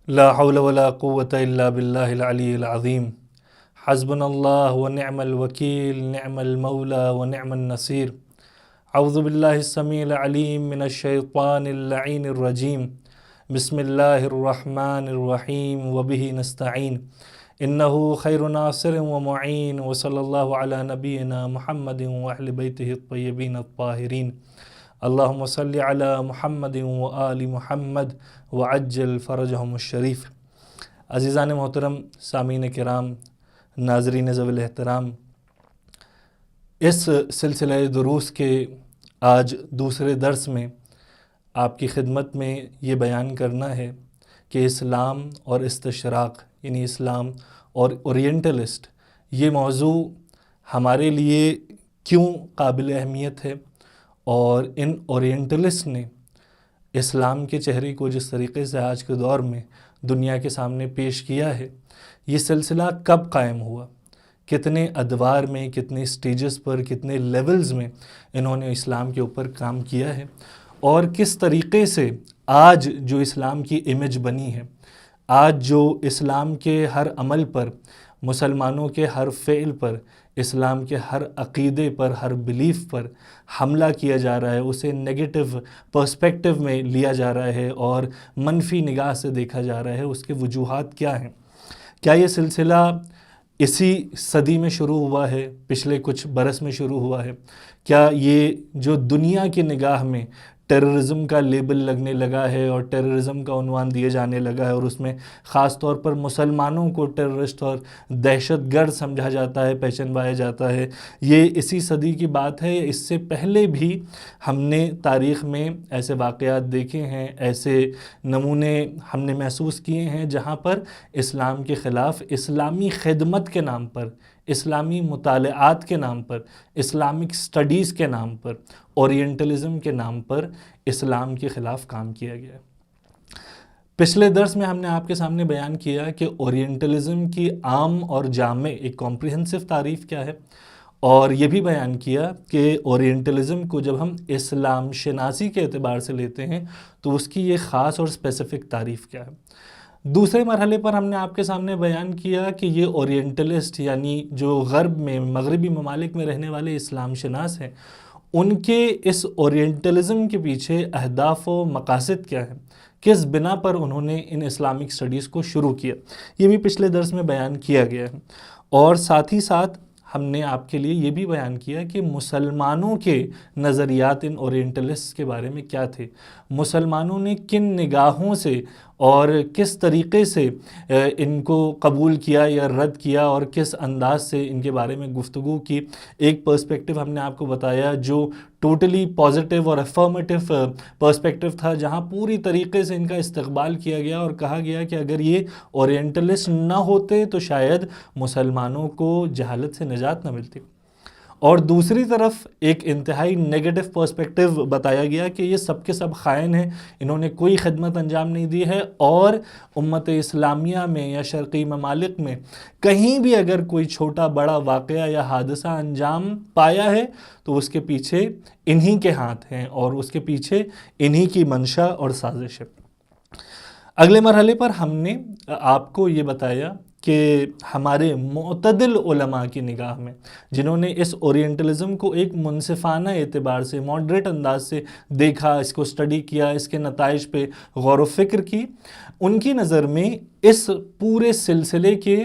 لا حول ولا قوة إلا بالله العلي العظيم. حسبنا الله ونعم الوكيل، نعم المولى ونعم النصير. أعوذ بالله السميع العليم من الشيطان اللعين الرجيم. بسم الله الرحمن الرحيم وبه نستعين. إنه خير ناصر ومعين، وصلى الله على نبينا محمد وأهل بيته الطيبين الطاهرين. اللہم صلی علی محمد و آل محمد وعجل فرجہم الشریف. عزیزان محترم، سامعین کرام، ناظرین ذوی الاحترام، اس سلسلہ دروس کے آج دوسرے درس میں آپ کی خدمت میں یہ بیان کرنا ہے کہ اسلام اور استشراق یعنی اسلام اور اورینٹلسٹ، یہ موضوع ہمارے لیے کیوں قابل اہمیت ہے، اور ان اورینٹلسٹ نے اسلام کے چہرے کو جس طریقے سے آج کے دور میں دنیا کے سامنے پیش کیا ہے، یہ سلسلہ کب قائم ہوا، کتنے ادوار میں، کتنے سٹیجز پر، کتنے لیولز میں انہوں نے اسلام کے اوپر کام کیا ہے، اور کس طریقے سے آج جو اسلام کی امیج بنی ہے، آج جو اسلام کے ہر عمل پر، مسلمانوں کے ہر فعل پر، اسلام کے ہر عقیدے پر، ہر بلیف پر حملہ کیا جا رہا ہے، اسے نیگیٹو پرسپیکٹو میں لیا جا رہا ہے اور منفی نگاہ سے دیکھا جا رہا ہے، اس کے وجوہات کیا ہیں؟ کیا یہ سلسلہ اسی صدی میں شروع ہوا ہے، پچھلے کچھ برس میں شروع ہوا ہے؟ کیا یہ جو دنیا کی نگاہ میں ٹیررزم کا لیبل لگنے لگا ہے اور ٹیررزم کا عنوان دیے جانے لگا ہے، اور اس میں خاص طور پر مسلمانوں کو ٹیررسٹ اور دہشت گرد سمجھا جاتا ہے، پہچنوایا جاتا ہے، یہ اسی صدی کی بات ہے، یا اس سے پہلے بھی ہم نے تاریخ میں ایسے واقعات دیکھے ہیں، ایسے نمونے ہم نے محسوس کیے ہیں جہاں پر اسلام کے خلاف، اسلامی خدمت کے نام پر، اسلامی مطالعات کے نام پر، اسلامک سٹڈیز کے نام پر، اورینٹلزم کے نام پر اسلام کے خلاف کام کیا گیا ہے؟ پچھلے درس میں ہم نے آپ کے سامنے بیان کیا کہ اورینٹلزم کی عام اور جامع ایک کمپریہنسو تعریف کیا ہے، اور یہ بھی بیان کیا کہ اورینٹلزم کو جب ہم اسلام شناسی کے اعتبار سے لیتے ہیں تو اس کی یہ خاص اور اسپیسیفک تعریف کیا ہے۔ دوسرے مرحلے پر ہم نے آپ کے سامنے بیان کیا کہ یہ اورینٹلسٹ یعنی جو غرب میں، مغربی ممالک میں رہنے والے اسلام شناس ہیں، ان کے اس اورینٹلزم کے پیچھے اہداف و مقاصد کیا ہیں، کس بنا پر انہوں نے ان اسلامک سٹڈیز کو شروع کیا، یہ بھی پچھلے درس میں بیان کیا گیا ہے۔ اور ساتھ ہی ساتھ ہم نے آپ کے لیے یہ بھی بیان کیا کہ مسلمانوں کے نظریات ان اورینٹلسٹ کے بارے میں کیا تھے، مسلمانوں نے کن نگاہوں سے اور کس طریقے سے ان کو قبول کیا یا رد کیا، اور کس انداز سے ان کے بارے میں گفتگو کی۔ ایک پرسپیکٹو ہم نے آپ کو بتایا جو ٹوٹلی پازیٹیو اور افرمیٹیو پرسپیکٹو تھا، جہاں پوری طریقے سے ان کا استقبال کیا گیا اور کہا گیا کہ اگر یہ اورینٹلسٹ نہ ہوتے تو شاید مسلمانوں کو جہالت سے نجات نہ ملتی۔ اور دوسری طرف ایک انتہائی نیگیٹو پرسپیکٹو بتایا گیا کہ یہ سب کے سب خائن ہیں، انہوں نے کوئی خدمت انجام نہیں دی ہے، اور امت اسلامیہ میں یا شرقی ممالک میں کہیں بھی اگر کوئی چھوٹا بڑا واقعہ یا حادثہ انجام پایا ہے تو اس کے پیچھے انہی کے ہاتھ ہیں، اور اس کے پیچھے انہی کی منشا اور سازش ہے۔ اگلے مرحلے پر ہم نے آپ کو یہ بتایا کہ ہمارے معتدل علماء کی نگاہ میں، جنہوں نے اس اورینٹلزم کو ایک منصفانہ اعتبار سے، ماڈریٹ انداز سے دیکھا، اس کو سٹڈی کیا، اس کے نتائج پہ غور و فکر کی، ان کی نظر میں اس پورے سلسلے کے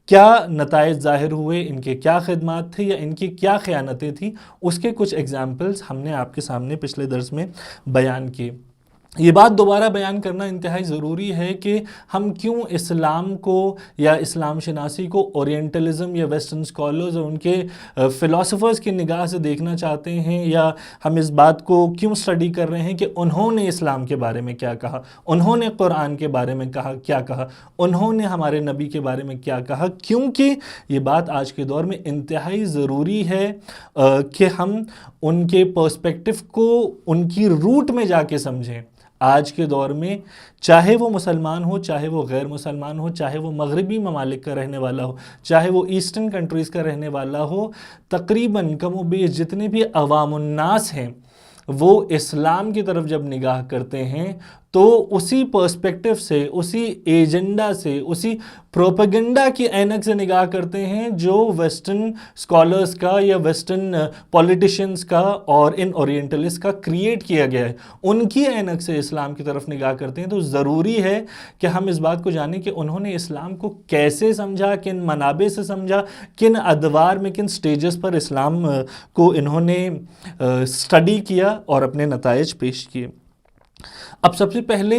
کیا نتائج ظاہر ہوئے، ان کے کیا خدمات تھے یا ان کی کیا خیانتیں تھیں، اس کے کچھ ایگزامپلز ہم نے آپ کے سامنے پچھلے درس میں بیان کی۔ یہ بات دوبارہ بیان کرنا انتہائی ضروری ہے کہ ہم کیوں اسلام کو یا اسلام شناسی کو اورینٹلزم یا ویسٹرن اسکالرز اور ان کے فلاسفرز کی نگاہ سے دیکھنا چاہتے ہیں، یا ہم اس بات کو کیوں سٹڈی کر رہے ہیں کہ انہوں نے اسلام کے بارے میں کیا کہا، انہوں نے قرآن کے بارے میں کیا کہا، انہوں نے ہمارے نبی کے بارے میں کیا کہا، کیونکہ یہ بات آج کے دور میں انتہائی ضروری ہے کہ ہم ان کے پرسپیکٹو کو ان کی روٹ میں جا کے سمجھیں۔ آج کے دور میں چاہے وہ مسلمان ہو، چاہے وہ غیر مسلمان ہو، چاہے وہ مغربی ممالک کا رہنے والا ہو، چاہے وہ ایسٹرن کنٹریز کا رہنے والا ہو، تقریباً کم و بیش جتنے بھی عوام الناس ہیں وہ اسلام کی طرف جب نگاہ کرتے ہیں تو اسی پرسپیکٹو سے، اسی ایجنڈا سے، اسی پروپیگنڈا کی اینک سے نگاہ کرتے ہیں جو ویسٹرن اسکالرس کا یا ویسٹرن پولیٹیشینز کا اور ان اورینٹلسٹ کا کریٹ کیا گیا ہے، ان کی اینک سے اسلام کی طرف نگاہ کرتے ہیں۔ تو ضروری ہے کہ ہم اس بات کو جانیں کہ انہوں نے اسلام کو کیسے سمجھا، کن منابع سے سمجھا، کن ادوار میں، کن سٹیجز پر اسلام کو انہوں نے اسٹڈی کیا اور اپنے نتائج پیش کیے۔ اب سب سے پہلے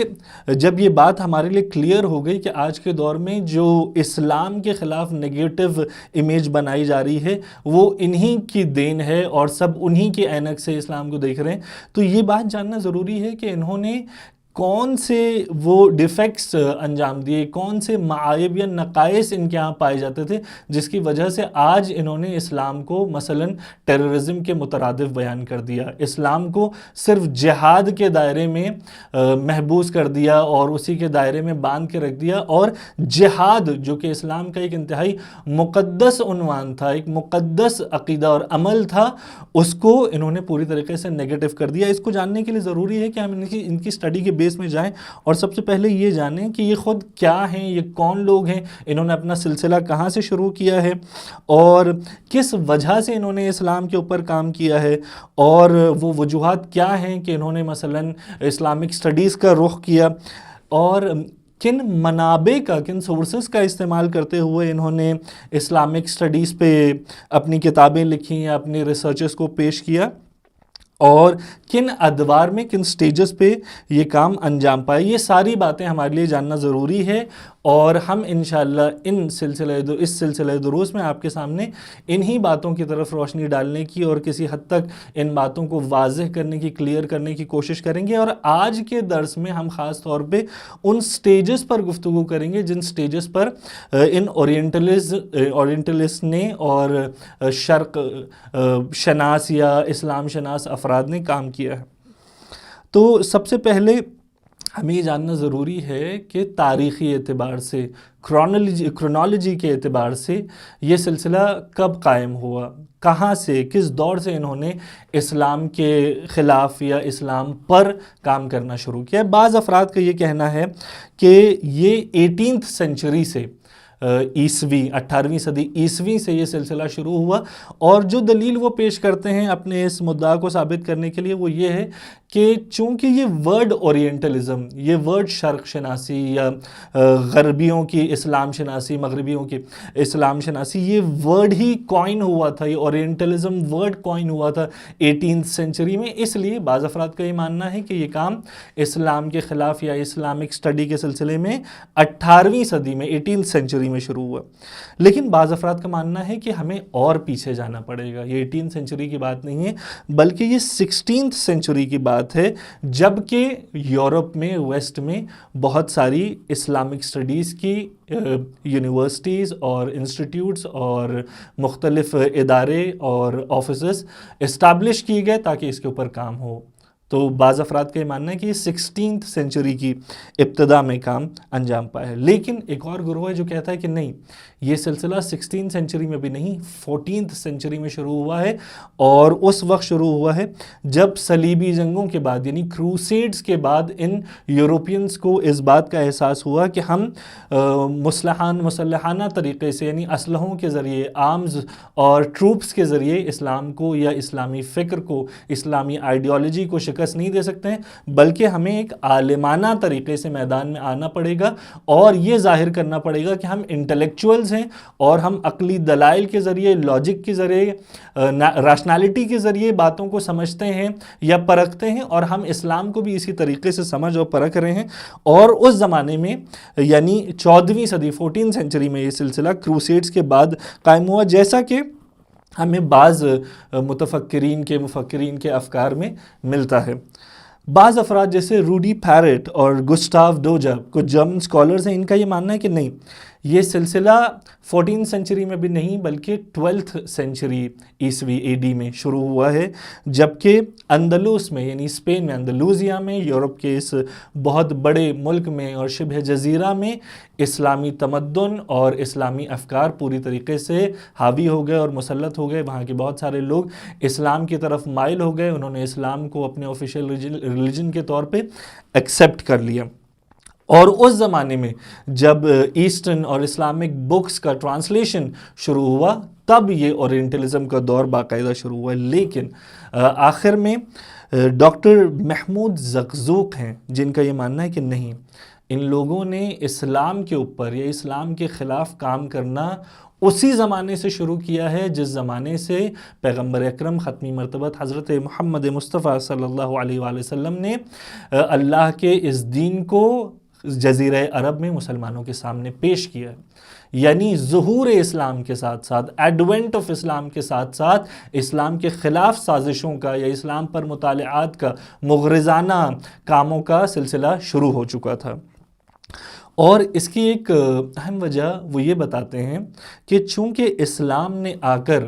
جب یہ بات ہمارے لیے کلیئر ہو گئی کہ آج کے دور میں جو اسلام کے خلاف نگیٹو امیج بنائی جا رہی ہے وہ انہی کی دین ہے اور سب انہی کی اینک سے اسلام کو دیکھ رہے ہیں، تو یہ بات جاننا ضروری ہے کہ انہوں نے کون سے وہ ڈیفیکٹس انجام دیے، کون سے معائب یا نقائص ان کے ہاں پائے جاتے تھے جس کی وجہ سے آج انہوں نے اسلام کو مثلاً ٹیررزم کے مترادف بیان کر دیا، اسلام کو صرف جہاد کے دائرے میں محبوس کر دیا اور اسی کے دائرے میں باندھ کے رکھ دیا، اور جہاد جو کہ اسلام کا ایک انتہائی مقدس عنوان تھا، ایک مقدس عقیدہ اور عمل تھا، اس کو انہوں نے پوری طریقے سے نیگیٹو کر دیا۔ اس کو جاننے کے لیے ضروری ہے کہ ہم ان کی اسٹڈی کے بیس میں جائیں اور سب سے پہلے یہ جانیں کہ یہ خود کیا ہیں، یہ کون لوگ ہیں، انہوں نے اپنا سلسلہ کہاں سے شروع کیا ہے اور کس وجہ سے انہوں نے اسلام کے اوپر کام کیا ہے، اور وہ وجوہات کیا ہیں کہ انہوں نے مثلاً اسلامک اسٹڈیز کا رخ کیا، اور کن منابع کا، کن سورسز کا استعمال کرتے ہوئے انہوں نے اسلامک اسٹڈیز پہ اپنی کتابیں لکھی یا اپنی ریسرچز کو پیش کیا، اور کن ادوار میں، کن سٹیجز پہ یہ کام انجام پائے۔ یہ ساری باتیں ہمارے لیے جاننا ضروری ہے، اور ہم انشاءاللہ اس سلسلہ دروس میں آپ کے سامنے انہی باتوں کی طرف روشنی ڈالنے کی اور کسی حد تک ان باتوں کو واضح کرنے کی، کلیئر کرنے کی کوشش کریں گے۔ اور آج کے درس میں ہم خاص طور پہ ان سٹیجز پر گفتگو کریں گے جن سٹیجز پر ان اورینٹلسٹ نے اور شرق شناس یا اسلام شناس افراد نے کام کیا ہے۔ تو سب سے پہلے ہمیں یہ جاننا ضروری ہے کہ تاریخی اعتبار سے، کرونالوجی کے اعتبار سے یہ سلسلہ کب قائم ہوا، کہاں سے، کس دور سے انہوں نے اسلام کے خلاف یا اسلام پر کام کرنا شروع کیا۔ بعض افراد کا یہ کہنا ہے کہ یہ 18th سینچری سے، عیسوی 18ویں صدی عیسوی سے یہ سلسلہ شروع ہوا، اور جو دلیل وہ پیش کرتے ہیں اپنے اس مدعا کو ثابت کرنے کے لیے وہ یہ ہے کہ چونکہ یہ ورڈ اورینٹلزم، یہ ورڈ شرق شناسی یا غربیوں کی اسلام شناسی، مغربیوں کی اسلام شناسی، یہ ورڈ ہی کوائن ہوا تھا، یہ اورینٹلزم ورڈ کوائن ہوا تھا 18th سینچری میں، اس لیے بعض افراد کا یہ ماننا ہے کہ یہ کام اسلام کے خلاف یا اسلامک اسٹڈی کے سلسلے میں 18ویں صدی میں 18th سینچری میں شروع ہوا۔ لیکن بعض افراد کا ماننا ہے کہ ہمیں اور پیچھے جانا پڑے گا، یہ 18th سینچری کی بات نہیں ہے بلکہ یہ 16th سینچری کی بات ہے، جبکہ یورپ میں، ویسٹ میں بہت ساری اسلامک اسٹڈیز کی یونیورسٹیز اور انسٹیٹیوٹس اور مختلف ادارے اور آفیسز اسٹیبلش کیے گئے تاکہ اس کے اوپر کام ہو۔ تو بعض افراد کا یہ ماننا ہے کہ یہ 16th سینچری کی ابتدا میں کام انجام پایا ہے، لیکن ایک اور گروہ ہے جو کہتا ہے کہ نہیں، یہ سلسلہ 16th سینچری میں بھی نہیں، 14th سینچری میں شروع ہوا ہے، اور اس وقت شروع ہوا ہے جب صلیبی جنگوں کے بعد یعنی کروسیڈز کے بعد ان یوروپینز کو اس بات کا احساس ہوا کہ ہم مسلحانہ طریقے سے یعنی اسلحوں کے ذریعے، آرمز اور ٹروپس کے ذریعے اسلام کو یا اسلامی فکر کو، اسلامی آئیڈیالوجی کو شکست نہیں دے سکتے ہیں، بلکہ ہمیں ایک عالمانہ طریقے سے میدان میں آنا پڑے گا اور یہ ظاہر کرنا پڑے گا کہ ہم انٹلیکچوئلز ہیں اور ہم عقلی دلائل کے ذریعے، لاجک کے ذریعے، ریشنالٹی کے ذریعے باتوں کو سمجھتے ہیں یا پرکھتے ہیں، اور ہم اسلام کو بھی اسی طریقے سے سمجھ اور پرکھ رہے ہیں۔ اور اس زمانے میں یعنی 14ویں صدی 14th سینچری میں یہ سلسلہ کروسیڈز کے بعد قائم ہوا، جیسا کہ ہمیں بعض مفکرین کے افکار میں ملتا ہے۔ بعض افراد جیسے روڈی پیرٹ اور گسٹاو ڈوجا، کچھ جرمن اسکالرز ہیں، ان کا یہ ماننا ہے کہ نہیں، یہ سلسلہ 14 سینچری میں بھی نہیں بلکہ 12 سینچری عیسوی AD میں شروع ہوا ہے، جبکہ اندلس میں یعنی اسپین میں، اندلوزیا میں، یورپ کے اس بہت بڑے ملک میں اور شبہ جزیرہ میں اسلامی تمدن اور اسلامی افکار پوری طریقے سے حاوی ہو گئے اور مسلط ہو گئے۔ وہاں کے بہت سارے لوگ اسلام کی طرف مائل ہو گئے، انہوں نے اسلام کو اپنے آفیشیل ریلیجن کے طور پہ ایکسیپٹ کر لیا۔ اور اس زمانے میں جب ایسٹرن اور اسلامک بکس کا ٹرانسلیشن شروع ہوا تب یہ اورینٹلزم کا دور باقاعدہ شروع ہوا، لیکن آخر میں ڈاکٹر محمود زقزوق ہیں جن کا یہ ماننا ہے کہ نہیں، ان لوگوں نے اسلام کے اوپر یا اسلام کے خلاف کام کرنا اسی زمانے سے شروع کیا ہے جس زمانے سے پیغمبر اکرم ختمی مرتبت حضرت محمد مصطفیٰ صلی اللہ علیہ وآلہ وسلم نے اللہ کے اس دین کو جزیرہ عرب میں مسلمانوں کے سامنے پیش کیا ہے۔ یعنی ظہور اسلام کے ساتھ ساتھ، ایڈوینٹ آف اسلام کے ساتھ ساتھ اسلام کے خلاف سازشوں کا یا اسلام پر مطالعات کا، مغرضانہ کاموں کا سلسلہ شروع ہو چکا تھا۔ اور اس کی ایک اہم وجہ وہ یہ بتاتے ہیں کہ چونکہ اسلام نے آ کر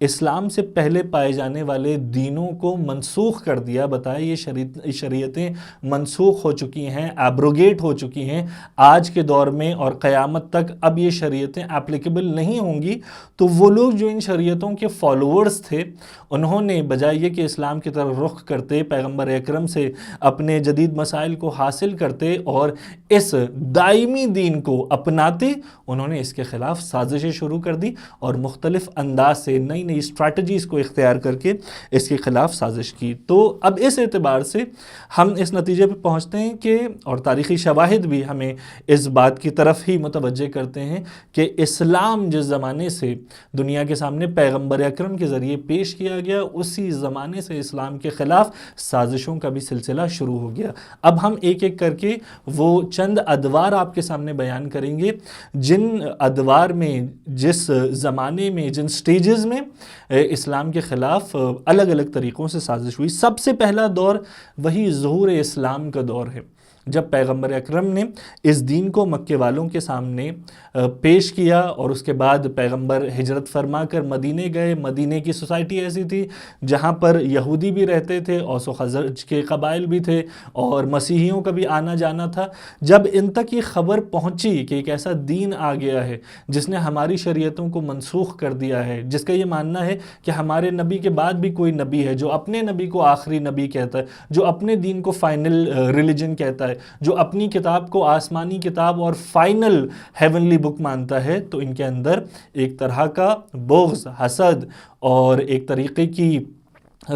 اسلام سے پہلے پائے جانے والے دینوں کو منسوخ کر دیا، بتایا یہ شریعتیں منسوخ ہو چکی ہیں، ایبروگیٹ ہو چکی ہیں آج کے دور میں، اور قیامت تک اب یہ شریعتیں اپلیکیبل نہیں ہوں گی، تو وہ لوگ جو ان شریعتوں کے فالوورز تھے انہوں نے بجائے یہ کہ اسلام کی طرف رخ کرتے، پیغمبر اکرم سے اپنے جدید مسائل کو حاصل کرتے اور اس دائمی دین کو اپناتے، انہوں نے اس کے خلاف سازشیں شروع کر دی اور مختلف انداز سے نئی نئی اسٹریٹجیز کو اختیار کر کے اس کے خلاف سازش کی۔ تو اب اس اعتبار سے ہم اس نتیجے پہ پہنچتے ہیں کہ، اور تاریخی شواہد بھی ہمیں اس بات کی طرف ہی متوجہ کرتے ہیں کہ اسلام جس زمانے سے دنیا کے سامنے پیغمبر اکرم کے ذریعے پیش کیا گیا، اسی زمانے سے اسلام کے خلاف سازشوں کا بھی سلسلہ شروع ہو گیا۔ اب ہم ایک ایک کر کے وہ چند ادوار آپ کے سامنے بیان کریں گے جن ادوار میں، جس زمانے میں، جن سٹیجز میں اسلام کے خلاف الگ الگ طریقوں سے سازش ہوئی۔ سب سے پہلا دور وہی ظہور اسلام کا دور ہے، جب پیغمبر اکرم نے اس دین کو مکے والوں کے سامنے پیش کیا اور اس کے بعد پیغمبر ہجرت فرما کر مدینے گئے۔ مدینے کی سوسائٹی ایسی تھی جہاں پر یہودی بھی رہتے تھے، اوس و خزرج کے قبائل بھی تھے اور مسیحیوں کا بھی آنا جانا تھا۔ جب ان تک یہ خبر پہنچی کہ ایک ایسا دین آ گیا ہے جس نے ہماری شریعتوں کو منسوخ کر دیا ہے، جس کا یہ ماننا ہے کہ ہمارے نبی کے بعد بھی کوئی نبی ہے جو اپنے نبی کو آخری نبی کہتا ہے، جو اپنے دین کو فائنل ریلیجن کہتا ہے، جو اپنی کتاب کو آسمانی کتاب اور فائنل ہیونلی بک مانتا ہے، تو ان کے اندر ایک طرح کا بغض، حسد اور ایک طریقے کی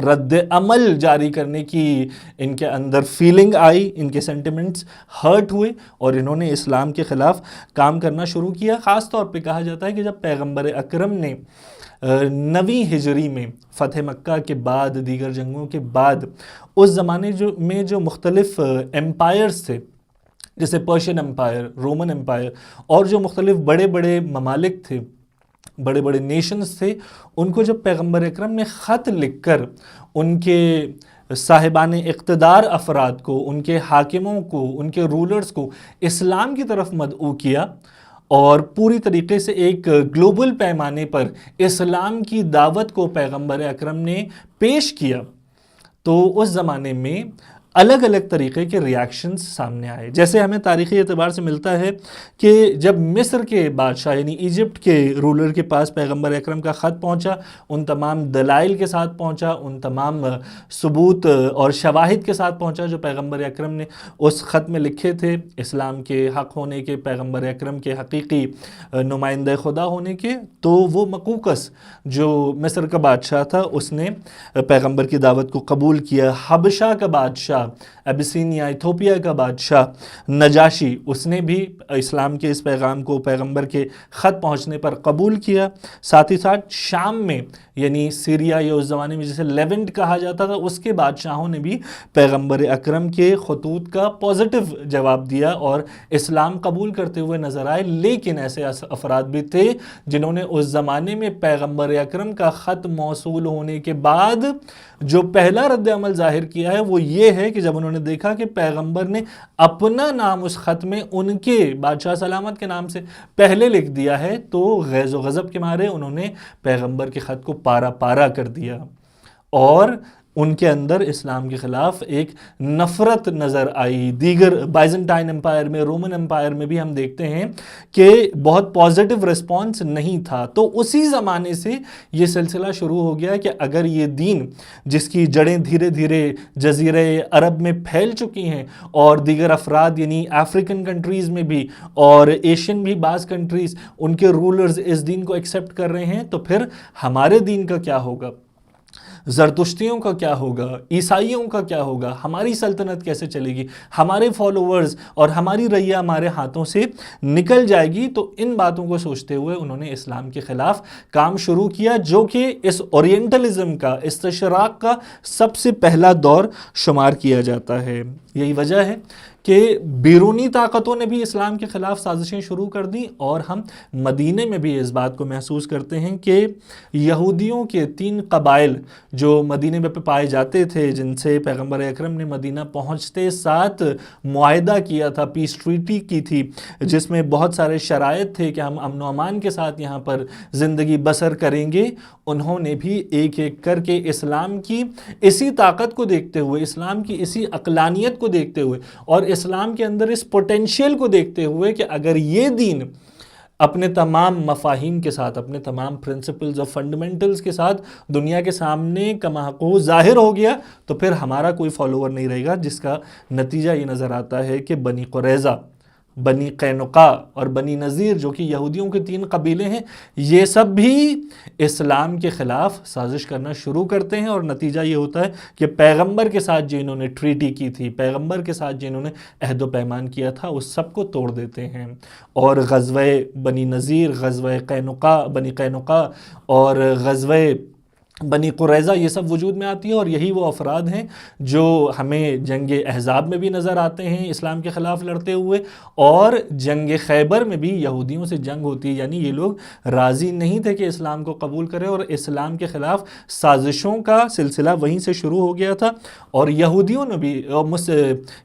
رد عمل جاری کرنے کی ان کے اندر فیلنگ آئی، ان کے سینٹیمنٹس ہرٹ ہوئے اور انہوں نے اسلام کے خلاف کام کرنا شروع کیا۔ خاص طور پہ کہا جاتا ہے کہ جب پیغمبر اکرم نے 9ویں ہجری میں فتح مکہ کے بعد، دیگر جنگوں کے بعد، اس زمانے میں جو مختلف امپائرز تھے، جیسے پرشین امپائر، رومن امپائر، اور جو مختلف بڑے بڑے ممالک تھے، بڑے بڑے نیشنز تھے، ان کو جب پیغمبر اکرم نے خط لکھ کر ان کے صاحبان اقتدار افراد کو، ان کے حاکموں کو، ان کے رولرز کو اسلام کی طرف مدعو کیا اور پوری طریقے سے ایک گلوبل پیمانے پر اسلام کی دعوت کو پیغمبر اکرم نے پیش کیا، تو اس زمانے میں الگ الگ طریقے کے ریاکشنز سامنے آئے۔ جیسے ہمیں تاریخی اعتبار سے ملتا ہے کہ جب مصر کے بادشاہ یعنی ایجپٹ کے رولر کے پاس پیغمبر اکرم کا خط پہنچا، ان تمام دلائل کے ساتھ پہنچا، ان تمام ثبوت اور شواہد کے ساتھ پہنچا جو پیغمبر اکرم نے اس خط میں لکھے تھے، اسلام کے حق ہونے کے، پیغمبر اکرم کے حقیقی نمائندہ خدا ہونے کے، تو وہ مقوقس جو مصر کا بادشاہ تھا اس نے پیغمبر کی دعوت کو قبول کیا۔ حبشہ کا بادشاہ، ابیسینیا، ایتھوپیا کا بادشاہ نجاشی، اس نے بھی اسلام کے اس پیغام کو پیغمبر کے خط پہنچنے پر قبول کیا۔ ساتھ ہی ساتھ شام میں یعنی سیریا یا اس زمانے میں جسے لیونٹ کہا جاتا تھا، اس کے بادشاہوں نے بھی پیغمبر اکرم کے خطوط کا پازیٹیو جواب دیا اور اسلام قبول کرتے ہوئے نظر آئے۔ لیکن ایسے افراد بھی تھے جنہوں نے اس زمانے میں پیغمبر اکرم کا خط موصول ہونے کے بعد جو پہلا رد عمل ظاہر کیا ہے وہ یہ ہے کہ جب انہوں نے دیکھا کہ پیغمبر نے اپنا نام اس خط میں ان کے بادشاہ سلامت کے نام سے پہلے لکھ دیا ہے تو غیظ و غضب کے مارے انہوں نے پیغمبر کے خط کو پارا پارا کر دیا، اور ان کے اندر اسلام کے خلاف ایک نفرت نظر آئی۔ دیگر بائزنٹائن امپائر میں، رومن امپائر میں بھی ہم دیکھتے ہیں کہ بہت پازیٹیو رسپانس نہیں تھا۔ تو اسی زمانے سے یہ سلسلہ شروع ہو گیا کہ اگر یہ دین جس کی جڑیں دھیرے دھیرے جزیرہ عرب میں پھیل چکی ہیں اور دیگر افراد یعنی افریقن کنٹریز میں بھی اور ایشین بھی بعض کنٹریز ان کے رولرز اس دین کو ایکسیپٹ کر رہے ہیں، تو پھر ہمارے دین کا کیا ہوگا، زرتشتیوں کا کیا ہوگا، عیسائیوں کا کیا ہوگا، ہماری سلطنت کیسے چلے گی، ہمارے فالوورز اور ہماری رعیہ ہمارے ہاتھوں سے نکل جائے گی۔ تو ان باتوں کو سوچتے ہوئے انہوں نے اسلام کے خلاف کام شروع کیا، جو کہ اس اورینٹلزم کا، استشراق کا سب سے پہلا دور شمار کیا جاتا ہے۔ یہی وجہ ہے کہ بیرونی طاقتوں نے بھی اسلام کے خلاف سازشیں شروع کر دیں، اور ہم مدینے میں بھی اس بات کو محسوس کرتے ہیں کہ یہودیوں کے 3 قبائل جو مدینے میں پائے جاتے تھے، جن سے پیغمبر اکرم نے مدینہ پہنچتے ساتھ معاہدہ کیا تھا، پیس ٹریٹی کی تھی، جس میں بہت سارے شرائط تھے کہ ہم امن و امان کے ساتھ یہاں پر زندگی بسر کریں گے، انہوں نے بھی ایک ایک کر کے اسلام کی اسی طاقت کو دیکھتے ہوئے، اسلام کی اسی عقلانیت کو دیکھتے ہوئے اور اسلام کے اندر اس پوٹینشیل کو دیکھتے ہوئے کہ اگر یہ دین اپنے تمام مفاہیم کے ساتھ، اپنے تمام پرنسپلز اور فنڈامنٹلز کے ساتھ دنیا کے سامنے کماحقو ظاہر ہو گیا، تو پھر ہمارا کوئی فالوور نہیں رہے گا، جس کا نتیجہ یہ نظر آتا ہے کہ بنی قریظہ، بنی قینقاع اور بنی نذیر جو کہ یہودیوں کے 3 قبیلے ہیں، یہ سب بھی اسلام کے خلاف سازش کرنا شروع کرتے ہیں، اور نتیجہ یہ ہوتا ہے کہ پیغمبر کے ساتھ جو انہوں نے ٹریٹی کی تھی، پیغمبر کے ساتھ جو انہوں نے عہد و پیمان کیا تھا، اس سب کو توڑ دیتے ہیں، اور غزوہ بنی نذیر، غزوہ قینقاع، بنی قینقاع اور غزوہ بنی قریظہ یہ سب وجود میں آتی ہے، اور یہی وہ افراد ہیں جو ہمیں جنگ احزاب میں بھی نظر آتے ہیں اسلام کے خلاف لڑتے ہوئے، اور جنگ خیبر میں بھی یہودیوں سے جنگ ہوتی ہے، یعنی یہ لوگ راضی نہیں تھے کہ اسلام کو قبول کریں، اور اسلام کے خلاف سازشوں کا سلسلہ وہیں سے شروع ہو گیا تھا۔ اور یہودیوں نے بھی،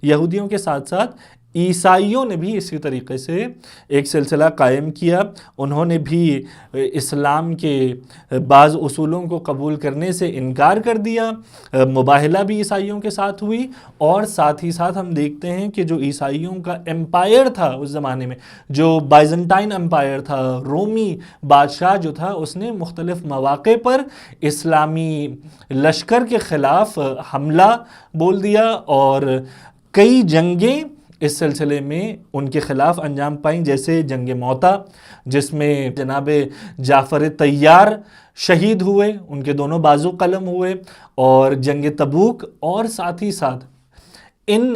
یہودیوں کے ساتھ ساتھ عیسائیوں نے بھی اسی طریقے سے ایک سلسلہ قائم کیا، انہوں نے بھی اسلام کے بعض اصولوں کو قبول کرنے سے انکار کر دیا، مباہلہ بھی عیسائیوں کے ساتھ ہوئی، اور ساتھ ہی ساتھ ہم دیکھتے ہیں کہ جو عیسائیوں کا امپائر تھا اس زمانے میں، جو بائزنٹائن امپائر تھا، رومی بادشاہ جو تھا، اس نے مختلف مواقع پر اسلامی لشکر کے خلاف حملہ بول دیا، اور کئی جنگیں اس سلسلے میں ان کے خلاف انجام پائیں، جیسے جنگ موتا جس میں جناب جعفر طیار شہید ہوئے، ان کے دونوں بازو قلم ہوئے، اور جنگ تبوک، اور ساتھ ہی ساتھ ان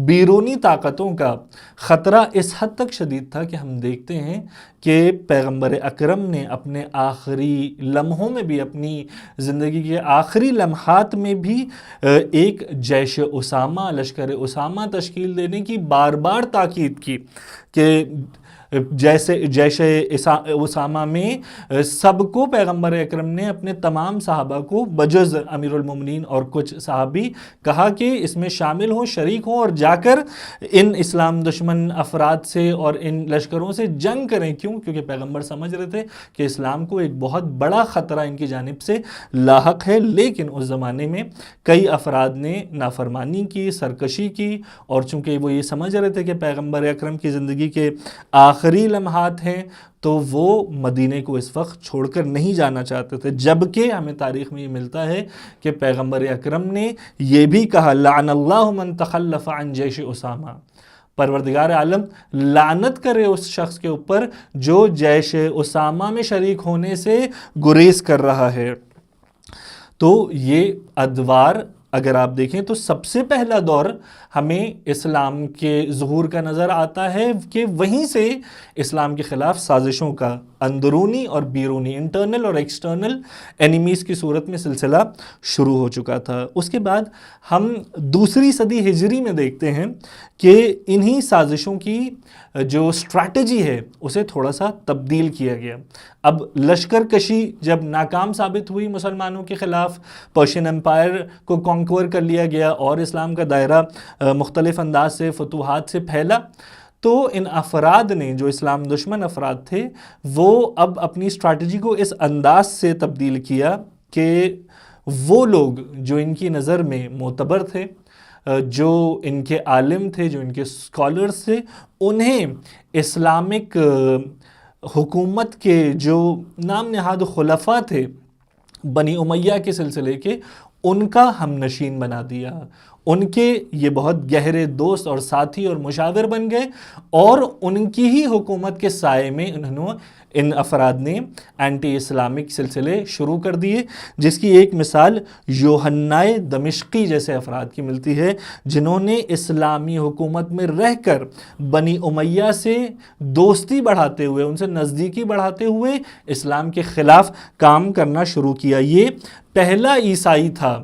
بیرونی طاقتوں کا خطرہ اس حد تک شدید تھا کہ ہم دیکھتے ہیں کہ پیغمبر اکرم نے اپنے آخری لمحوں میں بھی، اپنی زندگی کے آخری لمحات میں بھی ایک جیش اسامہ، لشکر اسامہ تشکیل دینے کی بار بار تاکید کی کہ جیسے جیش اسامہ میں سب کو پیغمبر اکرم نے اپنے تمام صحابہ کو بجز امیر المومنین اور کچھ صحابی کہا کہ اس میں شامل ہوں، شریک ہوں، اور جا کر ان اسلام دشمن افراد سے اور ان لشکروں سے جنگ کریں۔ کیوں؟ کیونکہ پیغمبر سمجھ رہے تھے کہ اسلام کو ایک بہت بڑا خطرہ ان کی جانب سے لاحق ہے، لیکن اس زمانے میں کئی افراد نے نافرمانی کی، سرکشی کی، اور چونکہ وہ یہ سمجھ رہے تھے کہ پیغمبر اکرم کی زندگی کے آخری لمحات ہیں، تو وہ مدینے کو اس وقت چھوڑ کر نہیں جانا چاہتے تھے، جبکہ ہمیں تاریخ میں یہ ملتا ہے کہ پیغمبر اکرم نے یہ بھی کہا لعن اللہ من تخلف عن جیش اسامہ، پروردگار عالم لعنت کرے اس شخص کے اوپر جو جیش اسامہ میں شریک ہونے سے گریز کر رہا ہے۔ تو یہ ادوار اگر آپ دیکھیں تو سب سے پہلا دور ہمیں اسلام کے ظہور کا نظر آتا ہے کہ وہیں سے اسلام کے خلاف سازشوں کا اندرونی اور بیرونی، انٹرنل اور ایکسٹرنل اینیمیز کی صورت میں سلسلہ شروع ہو چکا تھا۔ اس کے بعد ہم دوسری صدی ہجری میں دیکھتے ہیں کہ انہی سازشوں کی جو اسٹریٹجی ہے اسے تھوڑا سا تبدیل کیا گیا۔ اب لشکر کشی جب ناکام ثابت ہوئی مسلمانوں کے خلاف، پرشین امپائر کو کانکور کر لیا گیا اور اسلام کا دائرہ مختلف انداز سے فتوحات سے پھیلا، تو ان افراد نے جو اسلام دشمن افراد تھے وہ اب اپنی اسٹریٹجی کو اس انداز سے تبدیل کیا کہ وہ لوگ جو ان کی نظر میں معتبر تھے، جو ان کے عالم تھے، جو ان کے اسکالرز تھے، انہیں اسلامک حکومت کے جو نام نہاد خلفاء تھے بنی امیہ کے سلسلے کے، ان کا ہم نشین بنا دیا، ان کے یہ بہت گہرے دوست اور ساتھی اور مشاور بن گئے، اور ان کی ہی حکومت کے سائے میں ان افراد نے اینٹی اسلامک سلسلے شروع کر دیے، جس کی ایک مثال یوحنائے دمشقی جیسے افراد کی ملتی ہے، جنہوں نے اسلامی حکومت میں رہ کر بنی امیہ سے دوستی بڑھاتے ہوئے، ان سے نزدیکی بڑھاتے ہوئے اسلام کے خلاف کام کرنا شروع کیا۔ یہ پہلا عیسائی تھا،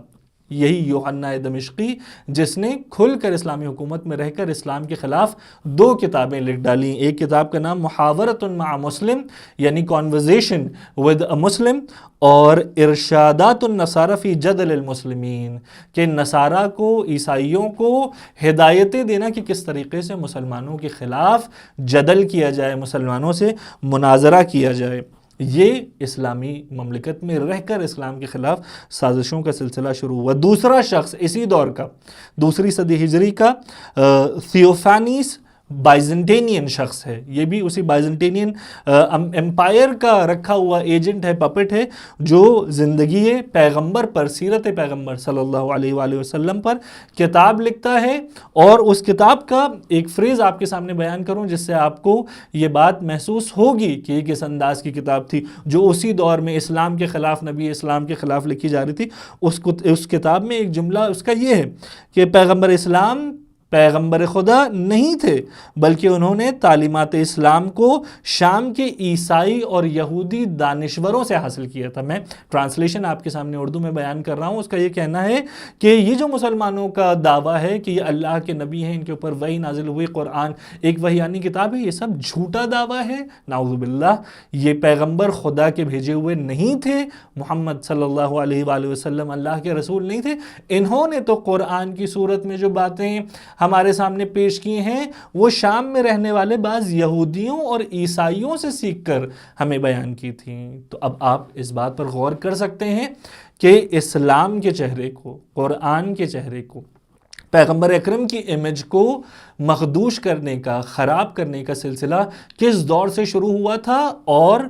یہی یوحنا دمشقی، جس نے کھل کر اسلامی حکومت میں رہ کر اسلام کے خلاف 2 کتابیں لکھ ڈالیں۔ ایک کتاب کا نام محاورۃ مع مسلم، یعنی کانورزیشن ود اے مسلم، اور ارشادات النصارى فی جدل المسلمین، کہ نصارہ کو، عیسائیوں کو ہدایتیں دینا کہ کس طریقے سے مسلمانوں کے خلاف جدل کیا جائے، مسلمانوں سے مناظرہ کیا جائے۔ یہ اسلامی مملکت میں رہ کر اسلام کے خلاف سازشوں کا سلسلہ شروع ہوا۔ دوسرا شخص اسی دور کا، دوسری صدی ہجری کا، تھیوفانیس بائزنٹینین شخص ہے۔ یہ بھی اسی بائزنٹینین امپائر کا رکھا ہوا ایجنٹ ہے، پپٹ ہے، جو زندگی پیغمبر پر، سیرت پیغمبر صلی اللہ علیہ وآلہ وسلم پر کتاب لکھتا ہے۔ اور اس کتاب کا ایک فریز آپ کے سامنے بیان کروں جس سے آپ کو یہ بات محسوس ہوگی کہ یہ کس انداز کی کتاب تھی، جو اسی دور میں اسلام کے خلاف، نبی اسلام کے خلاف لکھی جا رہی تھی۔ اس کتاب میں ایک جملہ اس کا یہ ہے کہ پیغمبر اسلام پیغمبر خدا نہیں تھے، بلکہ انہوں نے تعلیمات اسلام کو شام کے عیسائی اور یہودی دانشوروں سے حاصل کیا تھا۔ میں ٹرانسلیشن آپ کے سامنے اردو میں بیان کر رہا ہوں۔ اس کا یہ کہنا ہے کہ یہ جو مسلمانوں کا دعویٰ ہے کہ یہ اللہ کے نبی ہیں، ان کے اوپر وحی نازل ہوئی، قرآن ایک وحیانی کتاب ہے، یہ سب جھوٹا دعویٰ ہے، نعوذ باللہ۔ یہ پیغمبر خدا کے بھیجے ہوئے نہیں تھے، محمد صلی اللہ علیہ وآلہ وسلم اللہ کے رسول نہیں تھے۔ انہوں نے تو قرآن کی صورت میں جو باتیں ہمارے سامنے پیش کی ہیں وہ شام میں رہنے والے بعض یہودیوں اور عیسائیوں سے سیکھ کر ہمیں بیان کی تھیں۔ تو اب آپ اس بات پر غور کر سکتے ہیں کہ اسلام کے چہرے کو، قرآن کے چہرے کو، پیغمبر اکرم کی امیج کو مخدوش کرنے کا، خراب کرنے کا سلسلہ کس دور سے شروع ہوا تھا، اور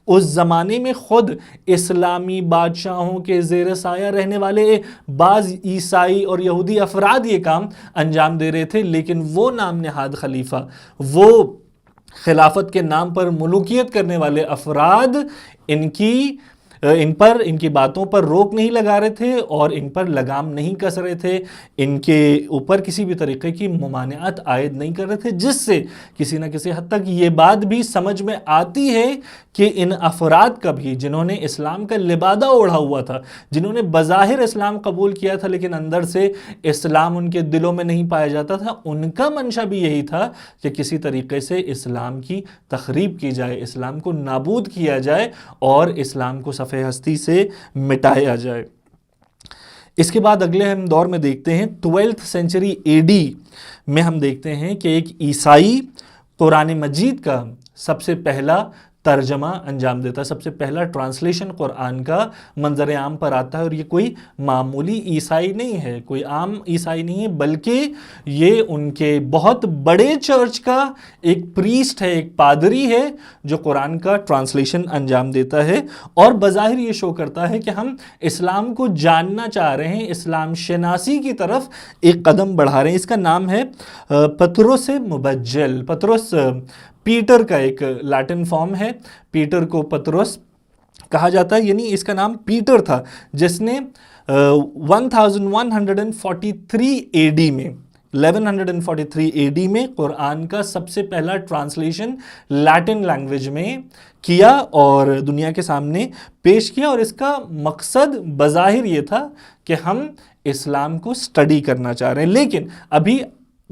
اس زمانے میں خود اسلامی بادشاہوں کے زیر سایہ رہنے والے بعض عیسائی اور یہودی افراد یہ کام انجام دے رہے تھے، لیکن وہ نام نہاد خلیفہ، وہ خلافت کے نام پر ملوکیت کرنے والے افراد ان کی باتوں پر روک نہیں لگا رہے تھے اور ان پر لگام نہیں کس رہے تھے، ان کے اوپر کسی بھی طریقے کی ممانعت عائد نہیں کر رہے تھے، جس سے کسی نہ کسی حد تک یہ بات بھی سمجھ میں آتی ہے کہ ان افراد کا بھی، جنہوں نے اسلام کا لبادہ اوڑھا ہوا تھا، جنہوں نے بظاہر اسلام قبول کیا تھا لیکن اندر سے اسلام ان کے دلوں میں نہیں پایا جاتا تھا، ان کا منشا بھی یہی تھا کہ کسی طریقے سے اسلام کی تخریب کی جائے، اسلام کو نابود کیا جائے اور اسلام کو صفحہ ہستی سے مٹایا جائے۔ اس کے بعد اگلے ہم دور میں دیکھتے ہیں 12th سینچری AD میں ہم دیکھتے ہیں کہ ایک عیسائی قرآن مجید کا سب سے پہلا ترجمہ انجام دیتا ہے، سب سے پہلا ٹرانسلیشن قرآن کا منظر عام پر آتا ہے، اور یہ کوئی معمولی عیسائی نہیں ہے، کوئی عام عیسائی نہیں ہے، بلکہ یہ ان کے بہت بڑے چرچ کا ایک پریسٹ ہے، ایک پادری ہے جو قرآن کا ٹرانسلیشن انجام دیتا ہے، اور بظاہر یہ شو کرتا ہے کہ ہم اسلام کو جاننا چاہ رہے ہیں، اسلام شناسی کی طرف ایک قدم بڑھا رہے ہیں۔ اس کا نام ہے پطرس مبجل۔ پطرس پیٹر کا ایک لیٹن فارم ہے، پیٹر کو پطرس کہا جاتا ہے، یعنی اس کا نام پیٹر تھا، جس نے 1143 AD میں 1143 AD میں قرآن کا سب سے پہلا ٹرانسلیشن لیٹن لینگویج میں کیا اور دنیا کے سامنے پیش کیا، اور اس کا مقصد بظاہر یہ تھا کہ ہم اسلام کو سٹڈی کرنا چاہ رہے ہیں، لیکن ابھی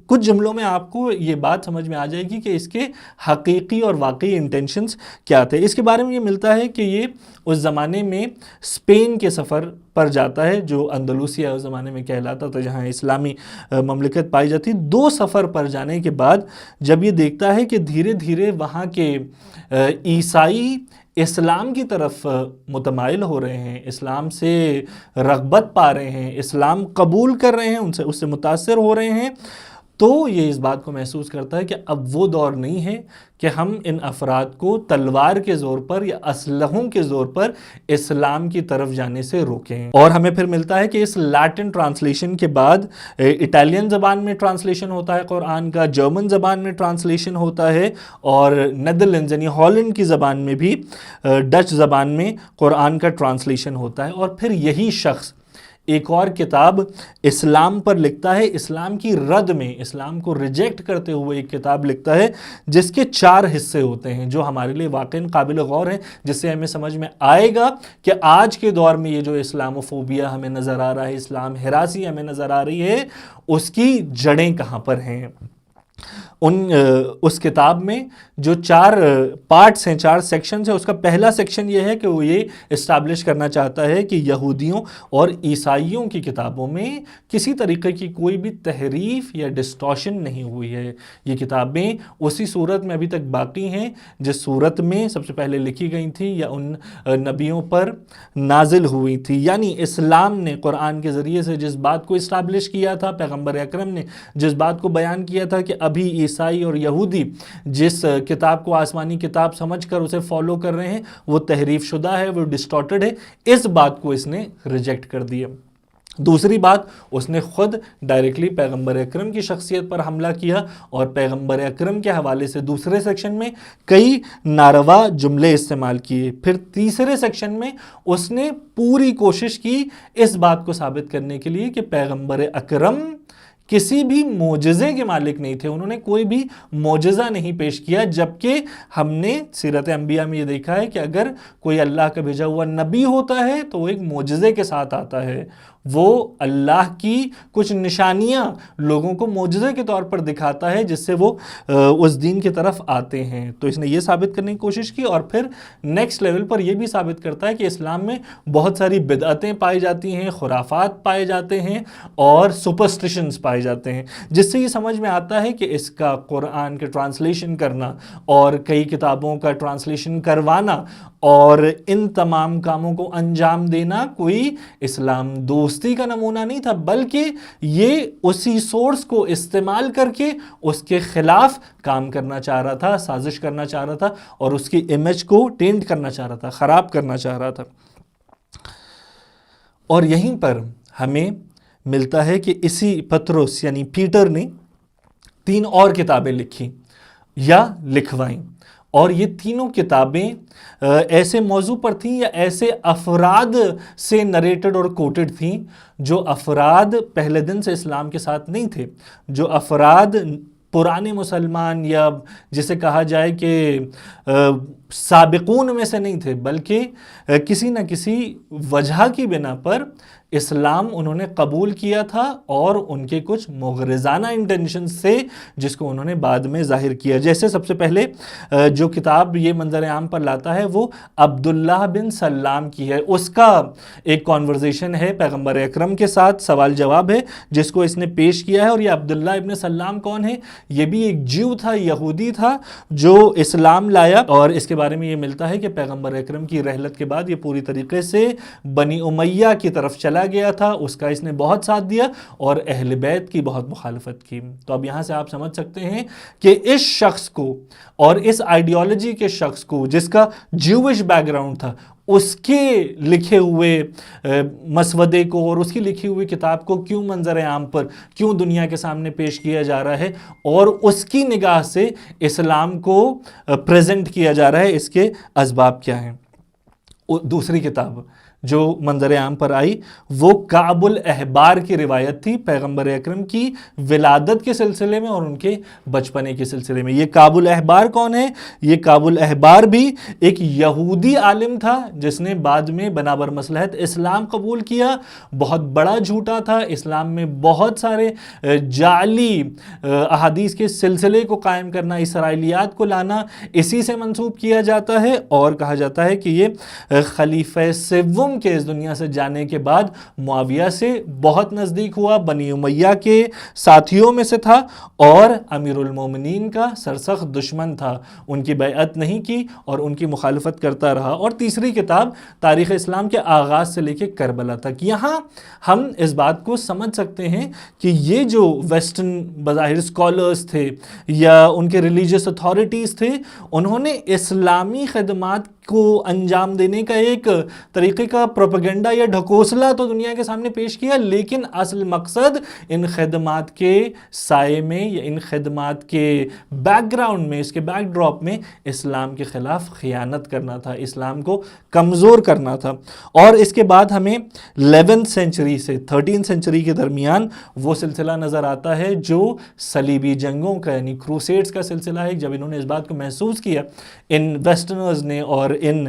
کچھ جملوں میں آپ کو یہ بات سمجھ میں آ جائے گی کہ اس کے حقیقی اور واقعی انٹینشنز کیا تھے۔ اس کے بارے میں یہ ملتا ہے کہ یہ اس زمانے میں اسپین کے سفر پر جاتا ہے، جو اندلوسیہ اس زمانے میں کہلاتا تھا، جہاں اسلامی مملکت پائی جاتی۔ 2 سفر پر جانے کے بعد جب یہ دیکھتا ہے کہ دھیرے دھیرے وہاں کے عیسائی اسلام کی طرف متمائل ہو رہے ہیں، اسلام سے رغبت پا رہے ہیں، اسلام قبول کر رہے ہیں، اس سے متاثر ہو رہے ہیں، تو یہ اس بات کو محسوس کرتا ہے کہ اب وہ دور نہیں ہے کہ ہم ان افراد کو تلوار کے زور پر یا اسلحوں کے زور پر اسلام کی طرف جانے سے روکیں۔ اور ہمیں پھر ملتا ہے کہ اس لیٹن ٹرانسلیشن کے بعد اٹالین زبان میں ٹرانسلیشن ہوتا ہے قرآن کا، جرمن زبان میں ٹرانسلیشن ہوتا ہے، اور نیدرلینڈز یعنی ہالینڈ کی زبان میں بھی، ڈچ زبان میں قرآن کا ٹرانسلیشن ہوتا ہے۔ اور پھر یہی شخص ایک اور کتاب اسلام پر لکھتا ہے، اسلام کی رد میں، اسلام کو ریجیکٹ کرتے ہوئے ایک کتاب لکھتا ہے جس کے 4 حصے ہوتے ہیں، جو ہمارے لیے واقعی قابل غور ہیں، جس سے ہمیں سمجھ میں آئے گا کہ آج کے دور میں یہ جو اسلاموفوبیا ہمیں نظر آ رہا ہے، اسلام ہراسی ہمیں نظر آ رہی ہے، اس کی جڑیں کہاں پر ہیں۔ اس کتاب میں جو 4 پارٹس ہیں، 4 سیکشنز ہیں، اس کا پہلا سیکشن یہ ہے کہ وہ یہ اسٹیبلش کرنا چاہتا ہے کہ یہودیوں اور عیسائیوں کی کتابوں میں کسی طریقے کی کوئی بھی تحریف یا ڈسٹورشن نہیں ہوئی ہے، یہ کتابیں اسی صورت میں ابھی تک باقی ہیں جس صورت میں سب سے پہلے لکھی گئی تھیں یا ان نبیوں پر نازل ہوئی تھی۔ یعنی اسلام نے قرآن کے ذریعے سے جس بات کو اسٹیبلش کیا تھا، پیغمبر اکرم نے جس بات کو بیان کیا تھا کہ ابھی عیسائی اور یہودی جس کتاب کو آسمانی کتاب سمجھ کر اسے فالو کر رہے ہیں، وہ تحریف شدہ ہے، وہ ڈسٹورٹڈ ہے، اس بات کو اس نے ریجیکٹ کر دیا۔ دوسری بات، اس نے خود ڈائریکٹلی پیغمبر اکرم کی شخصیت پر حملہ کیا اور پیغمبر اکرم کے حوالے سے دوسرے سیکشن میں کئی ناروا جملے استعمال کیے۔ پھر تیسرے سیکشن میں اس نے پوری کوشش کی اس بات کو ثابت کرنے کے لیے کہ پیغمبر اکرم کسی بھی معجزے کے مالک نہیں تھے، انہوں نے کوئی بھی معجزہ نہیں پیش کیا، جبکہ ہم نے سیرت انبیاء میں یہ دیکھا ہے کہ اگر کوئی اللہ کا بھیجا ہوا نبی ہوتا ہے تو وہ ایک معجزے کے ساتھ آتا ہے، وہ اللہ کی کچھ نشانیاں لوگوں کو معجزے کے طور پر دکھاتا ہے جس سے وہ اس دین کی طرف آتے ہیں۔ تو اس نے یہ ثابت کرنے کی کوشش کی، اور پھر نیکسٹ لیول پر یہ بھی ثابت کرتا ہے کہ اسلام میں بہت ساری بدعتیں پائی جاتی ہیں، خرافات پائے جاتے ہیں اور سپرسٹیشنز پائے جاتے ہیں، جس سے یہ سمجھ میں آتا ہے کہ اس کا قرآن کا ٹرانسلیشن کرنا اور کئی کتابوں کا ٹرانسلیشن کروانا اور ان تمام کاموں کو انجام دینا کوئی اسلام دوستی کا نمونہ نہیں تھا، بلکہ یہ اسی سورس کو استعمال کر کے اس کے خلاف کام کرنا چاہ رہا تھا، سازش کرنا چاہ رہا تھا، اور اس کی امیج کو ٹینٹ کرنا چاہ رہا تھا، خراب کرنا چاہ رہا تھا۔ اور یہیں پر ہمیں ملتا ہے کہ اسی پطرس یعنی پیٹر نے 3 اور کتابیں لکھی یا لکھوائیں، اور یہ تینوں کتابیں ایسے موضوع پر تھیں یا ایسے افراد سے نریٹڈ اور کوٹڈ تھیں جو افراد پہلے دن سے اسلام کے ساتھ نہیں تھے، جو افراد پرانے مسلمان یا جسے کہا جائے کہ سابقون میں سے نہیں تھے، بلکہ کسی نہ کسی وجہ کی بنا پر اسلام انہوں نے قبول کیا تھا اور ان کے کچھ مغرضانہ انٹینشن سے جس کو انہوں نے بعد میں ظاہر کیا۔ جیسے سب سے پہلے جو کتاب یہ منظر عام پر لاتا ہے وہ عبداللہ بن سلام کی ہے، اس کا ایک کانورزیشن ہے پیغمبر اکرم کے ساتھ، سوال جواب ہے جس کو اس نے پیش کیا ہے۔ اور یہ عبداللہ ابن سلام کون ہے؟ یہ بھی ایک جیو تھا، یہودی تھا جو اسلام لایا، اور اس کے بارے میں یہ ملتا ہے کہ پیغمبر اکرم کی رحلت کے بعد یہ پوری طریقے سے بنی امیہ کی طرف چلا گیا تھا، اس کا اس نے بہت ساتھ دیا اور اہل بیت کی بہت مخالفت کی۔ تو اب یہاں سے آپ سمجھ سکتے ہیں کہ اس شخص کو اور اس آئیڈیالوجی کے شخص کو جس کا جیوش بیک گراؤنڈ تھا، اس کے لکھے ہوئے مسودے کو اور اس کی لکھی ہوئی کتاب کو کیوں منظر عام پر، کیوں دنیا کے سامنے پیش کیا جا رہا ہے اور اس کی نگاہ سے اسلام کو پریزنٹ کیا جا رہا ہے، اس کے اسباب کیا ہیں۔ دوسری کتاب جو منظر عام پر آئی وہ کعب الاحبار کی روایت تھی پیغمبر اکرم کی ولادت کے سلسلے میں اور ان کے بچپنے کے سلسلے میں۔ یہ کعب الاحبار کون ہے؟ یہ کعب الاحبار بھی ایک یہودی عالم تھا جس نے بعد میں بنابر مصلحت اسلام قبول کیا، بہت بڑا جھوٹا تھا، اسلام میں بہت سارے جعلی احادیث کے سلسلے کو قائم کرنا، اسرائیلیات کو لانا اسی سے منسوب کیا جاتا ہے، اور کہا جاتا ہے کہ یہ خلیفہ سوم کے اس دنیا سے جانے کے بعد معاویہ سے بہت نزدیک ہوا، بنی امیہ کے ساتھیوں میں سے تھا اور امیر المومنین کا سرسخت دشمن تھا، ان کی بیعت نہیں کی اور ان کی مخالفت کرتا رہا۔ اور تیسری کتاب تاریخ اسلام کے آغاز سے لے کے کربلا تک۔ یہاں ہم اس بات کو سمجھ سکتے ہیں کہ یہ جو ویسٹرن بظاہر اسکالرز تھے یا ان کے ریلیجیس اتھارٹیز تھے، انہوں نے اسلامی خدمات کو انجام دینے کا ایک طریقے کا پروپیگنڈا یا ڈھکوسلا تو دنیا کے سامنے پیش کیا، لیکن اصل مقصد ان خدمات کے سائے میں یا ان خدمات کے بیک گراؤنڈ میں، اس کے بیک ڈراپ میں اسلام کے خلاف خیانت کرنا تھا، اسلام کو کمزور کرنا تھا۔ اور اس کے بعد ہمیں 11th سینچری سے 13th سینچری کے درمیان وہ سلسلہ نظر آتا ہے جو صلیبی جنگوں کا یعنی کروسیڈز کا سلسلہ ہے۔ جب انہوں نے اس بات کو محسوس کیا، ان ویسٹرنرز نے اور ان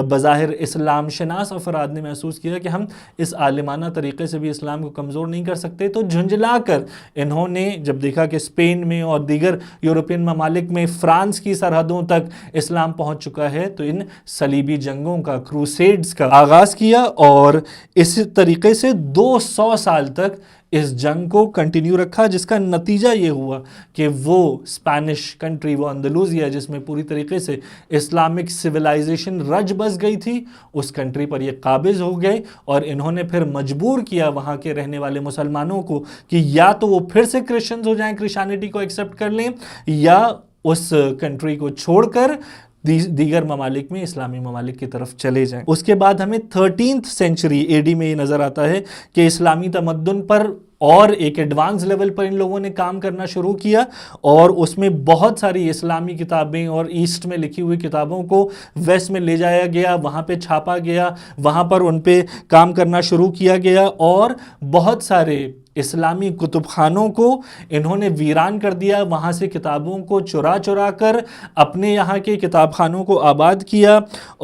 بظاہر اسلام شناس افراد نے محسوس کیا کہ ہم اس عالمانہ طریقے سے بھی اسلام کو کمزور نہیں کر سکتے، تو جھنجھلا کر انہوں نے جب دیکھا کہ اسپین میں اور دیگر یورپین ممالک میں فرانس کی سرحدوں تک اسلام پہنچ چکا ہے، تو ان صلیبی جنگوں کا کروسیڈز کا آغاز کیا اور اس طریقے سے 200 سال تک اس جنگ کو کنٹینیو رکھا، جس کا نتیجہ یہ ہوا کہ وہ اسپینش کنٹری، وہ اندلوزیا جس میں پوری طریقے سے اسلامک سویلائزیشن رج بس گئی تھی، اس کنٹری پر یہ قابض ہو گئے اور انہوں نے پھر مجبور کیا وہاں کے رہنے والے مسلمانوں کو کہ یا تو وہ پھر سے کرسچنز ہو جائیں، کرسچینٹی کو ایکسیپٹ کر لیں، یا اس کنٹری کو چھوڑ کر دیگر ممالک میں اسلامی ممالک کی طرف چلے جائیں۔ اس کے بعد ہمیں 13th سینچری اے ڈی میں یہ نظر آتا ہے کہ اسلامی تمدن پر اور ایک ایڈوانس لیول پر ان لوگوں نے کام کرنا شروع کیا اور اس میں بہت ساری اسلامی کتابیں اور ایسٹ میں لکھی ہوئی کتابوں کو ویسٹ میں لے جایا گیا، وہاں پہ چھاپا گیا، وہاں پر ان پہ کام کرنا شروع کیا گیا اور بہت سارے اسلامی کتب خانوں کو انہوں نے ویران کر دیا، وہاں سے کتابوں کو چرا چرا کر اپنے یہاں کے کتاب خانوں کو آباد کیا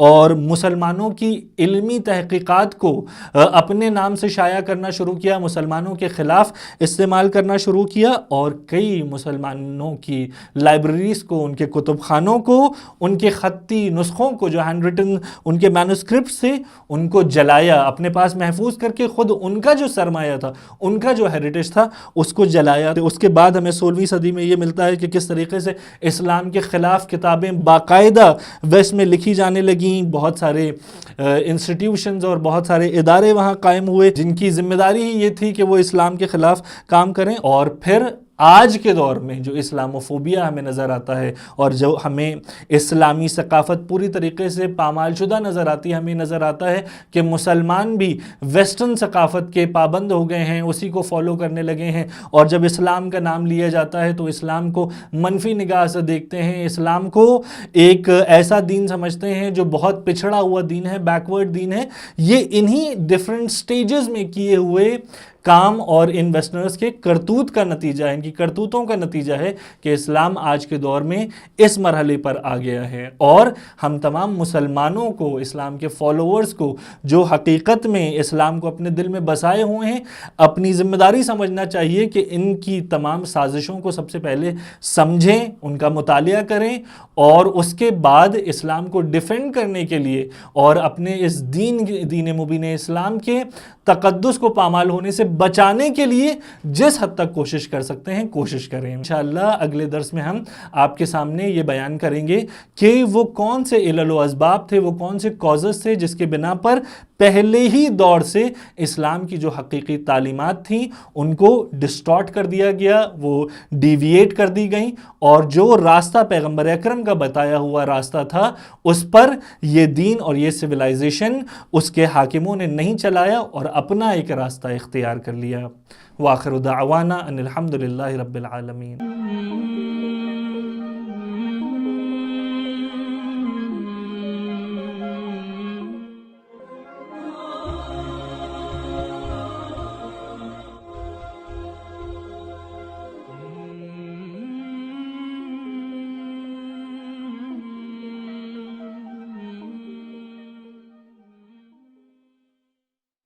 اور مسلمانوں کی علمی تحقیقات کو اپنے نام سے شائع کرنا شروع کیا، مسلمانوں کے خلاف استعمال کرنا شروع کیا اور کئی مسلمانوں کی لائبریریز کو، ان کے کتب خانوں کو، ان کے خطی نسخوں کو جو ہینڈ ریٹن ان کے مینوسکرپٹس تھے ان کو جلایا، اپنے پاس محفوظ کر کے خود ان کا جو سرمایہ تھا، ان کا جو ہیریٹیج تھا اس کو جلایا۔ اس کے بعد ہمیں 16ویں صدی میں یہ ملتا ہے کہ کس طریقے سے اسلام کے خلاف کتابیں باقاعدہ ویسٹ میں لکھی جانے لگیں، بہت سارے انسٹیٹیوشنز اور بہت سارے ادارے وہاں قائم ہوئے جن کی ذمہ داری ہی یہ تھی کہ وہ اسلام کے خلاف کام کریں۔ اور پھر آج کے دور میں جو اسلاموفوبیا ہمیں نظر آتا ہے اور جو ہمیں اسلامی ثقافت پوری طریقے سے پامال شدہ نظر آتی ہے، ہمیں نظر آتا ہے کہ مسلمان بھی ویسٹرن ثقافت کے پابند ہو گئے ہیں، اسی کو فالو کرنے لگے ہیں اور جب اسلام کا نام لیا جاتا ہے تو اسلام کو منفی نگاہ سے دیکھتے ہیں، اسلام کو ایک ایسا دین سمجھتے ہیں جو بہت پچھڑا ہوا دین ہے، بیکورڈ دین ہے۔ یہ انہی ڈیفرنٹ سٹیجز میں کیے ہوئے کام اور ان ویسٹرنرز کے کرتوت کا نتیجہ ہے، ان کی کرتوتوں کا نتیجہ ہے کہ اسلام آج کے دور میں اس مرحلے پر آ گیا ہے اور ہم تمام مسلمانوں کو، اسلام کے فالوورز کو جو حقیقت میں اسلام کو اپنے دل میں بسائے ہوئے ہیں، اپنی ذمہ داری سمجھنا چاہیے کہ ان کی تمام سازشوں کو سب سے پہلے سمجھیں، ان کا مطالعہ کریں اور اس کے بعد اسلام کو ڈیفینڈ کرنے کے لیے اور اپنے اس دین مبین اسلام کے تقدس کو پامال ہونے سے بچانے کے لیے جس حد تک کوشش کر سکتے ہیں کوشش کریں۔ انشاءاللہ اگلے درس میں ہم آپ کے سامنے یہ بیان کریں گے کہ وہ کون سے علل و اسباب تھے، وہ کون سے کازز تھے جس کے بنا پر پہلے ہی دور سے اسلام کی جو حقیقی تعلیمات تھیں ان کو ڈسٹارٹ کر دیا گیا، وہ ڈیویٹ کر دی گئیں اور جو راستہ پیغمبر اکرم کا بتایا ہوا راستہ تھا اس پر یہ دین اور یہ سویلائزیشن اس کے حاکموں نے نہیں چلایا اور اپنا ایک راستہ اختیار کر لیا۔ وآخر دعوانا ان الحمدللہ رب العالمین۔